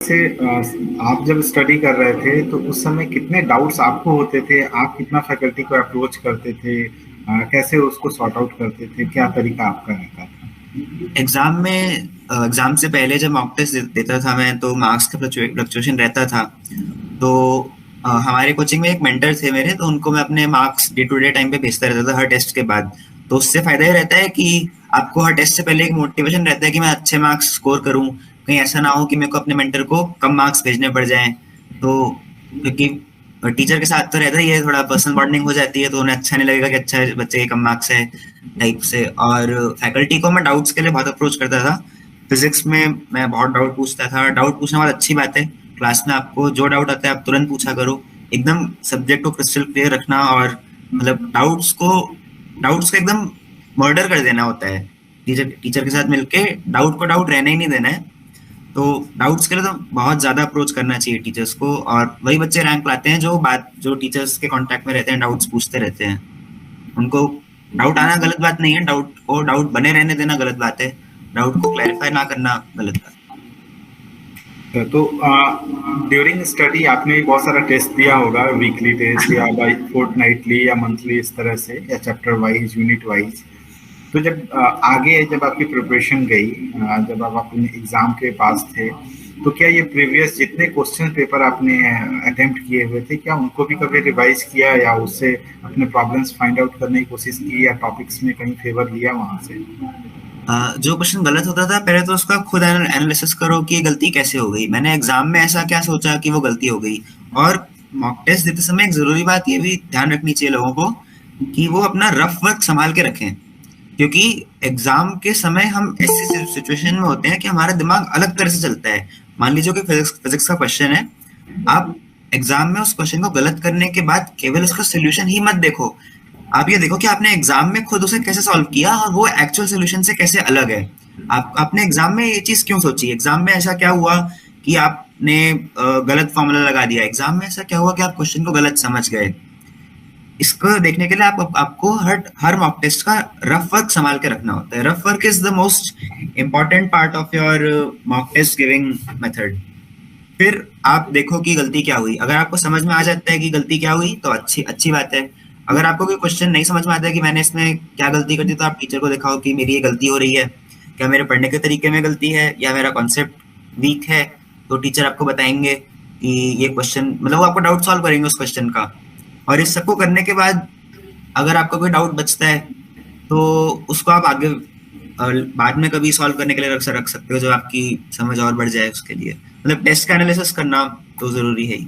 से आप जब स्टडी कर रहे थे तो उस समय कितने डाउट्स आपको होते थे? आप कितना फैकल्टी को अप्रोच करते थे? कैसे उसको सॉर्ट आउट करते थे? क्या तरीका आपका रहता था? एग्जाम से पहले जब मॉक टेस्ट देता था मैं, तो मार्क्स का फ्लक्चुएशन रहता था। तो हमारे कोचिंग में एक मेंटर थे मेरे, तो उनको मैं अपने marks day to day time पे भेजता रहता था हर टेस्ट के बाद। तो उससे फायदा ये रहता है कि आपको हर टेस्ट से पहले एक मोटिवेशन रहता है कि मैं अच्छे मार्क्स स्कोर करूं। कहीं ऐसा ना हो कि मेरे को अपने मेंटर को कम मार्क्स भेजने पड़ जाएं। तो क्योंकि टीचर के साथ तो रहता ही है, थोड़ा पर्सनल बॉन्डिंग हो जाती है, तो उन्हें अच्छा नहीं लगेगा कि अच्छा बच्चे के कम मार्क्स है टाइप से। और फैकल्टी को मैं डाउट्स के लिए बहुत अप्रोच करता था। फिजिक्स में मैं बहुत डाउट पूछता था। डाउट पूछना बहुत अच्छी बात है। क्लास में आपको जो डाउट आता है आप तुरंत पूछा करो। एकदम सब्जेक्ट को क्रिस्टल क्लियर रखना, और मतलब डाउट्स को एकदम मर्डर कर देना होता है। टीचर टीचर के साथ मिलके डाउट को डाउट रहने ही नहीं देना है। तो डाउट्स के लिए तो बहुत ज्यादा अप्रोच करना चाहिए टीचर्स को, और वही बच्चे रैंक लाते हैं जो टीचर्स के कांटेक्ट में रहते हैं, डाउट्स पूछते रहते हैं। उनको डाउट आना गलत बात नहीं है, डाउट बने रहने देना गलत बात है। डाउट को क्लैरिफाई ना करना गलत बात तो ड्यूरिंग स्टडी आपने भी बहुत सारा टेस्ट दिया होगा, वीकली टेस्ट या बाई फोर्टनाइटली या मंथली, इस तरह से, या चैप्टर वाइज, यूनिट वाइज। तो जब आगे जब आपकी प्रिपरेशन गई, जब आप अपने एग्जाम के पास थे, तो क्या ये प्रीवियस जितने क्वेश्चन पेपर आपने अटेम्प्ट किए हुए थे, क्या उनको भी कभी रिवाइज किया या उससे अपने प्रॉब्लम्स फाइंड आउट करने की कोशिश की, या टॉपिक्स में कहीं फेवर लिया वहां से? जो क्वेश्चन गलत होता था पहले तो उसका खुद एनालिसिस करो कि ये गलती कैसे हो गई, मैंने एग्जाम में ऐसा क्या सोचा कि वो गलती हो गई। और मॉक टेस्ट देते समय एक जरूरी बात ये भी ध्यान रखनी चाहिए लोगों को कि वो अपना रफ वर्क संभाल के रखें। क्योंकि एग्जाम के समय हम ऐसी सिचुएशन में होते हैं कि हमारा दिमाग अलग तरह से चलता है। मान लीजिए कि फिजिक्स फिजिक्स का क्वेश्चन है। आप एग्जाम में उस क्वेश्चन को गलत करने के बाद केवल उसका सोल्यूशन ही मत देखो। आप ये देखो कि आपने एग्जाम में खुद उसे कैसे सॉल्व किया और वो एक्चुअल सोल्यूशन से कैसे अलग है। आप आपने एग्जाम में ये चीज क्यों सोची, एग्जाम में ऐसा क्या हुआ कि आपने गलत फॉर्मूला लगा दिया, एग्जाम में ऐसा क्या हुआ कि आप क्वेश्चन को गलत समझ गए। इसको देखने के लिए आपको हर हर मॉक टेस्ट का रफ वर्क संभाल के रखना होता है। Rough work is the most important part of your mock test giving method. फिर आप देखो कि गलती क्या हुई। अगर आपको समझ में आ जाता है कि गलती क्या हुई तो अच्छी अच्छी बात है। अगर आपको कोई क्वेश्चन नहीं समझ में आता है कि मैंने इसमें क्या गलती कर दी, तो आप टीचर को दिखाओ कि मेरी ये गलती हो रही है। क्या मेरे पढ़ने के तरीके में गलती है या मेरा कॉन्सेप्ट वीक है। तो टीचर आपको बताएंगे कि ये क्वेश्चन, मतलब वो आपको डाउट सॉल्व करेंगे उस क्वेश्चन का। और इस सबको करने के बाद अगर आपका कोई डाउट बचता है तो उसको आप आगे बाद में कभी सॉल्व करने के लिए रख सकते हो, जो आपकी समझ और बढ़ जाए उसके लिए। मतलब टेस्ट का एनालिसिस करना तो जरूरी है ही।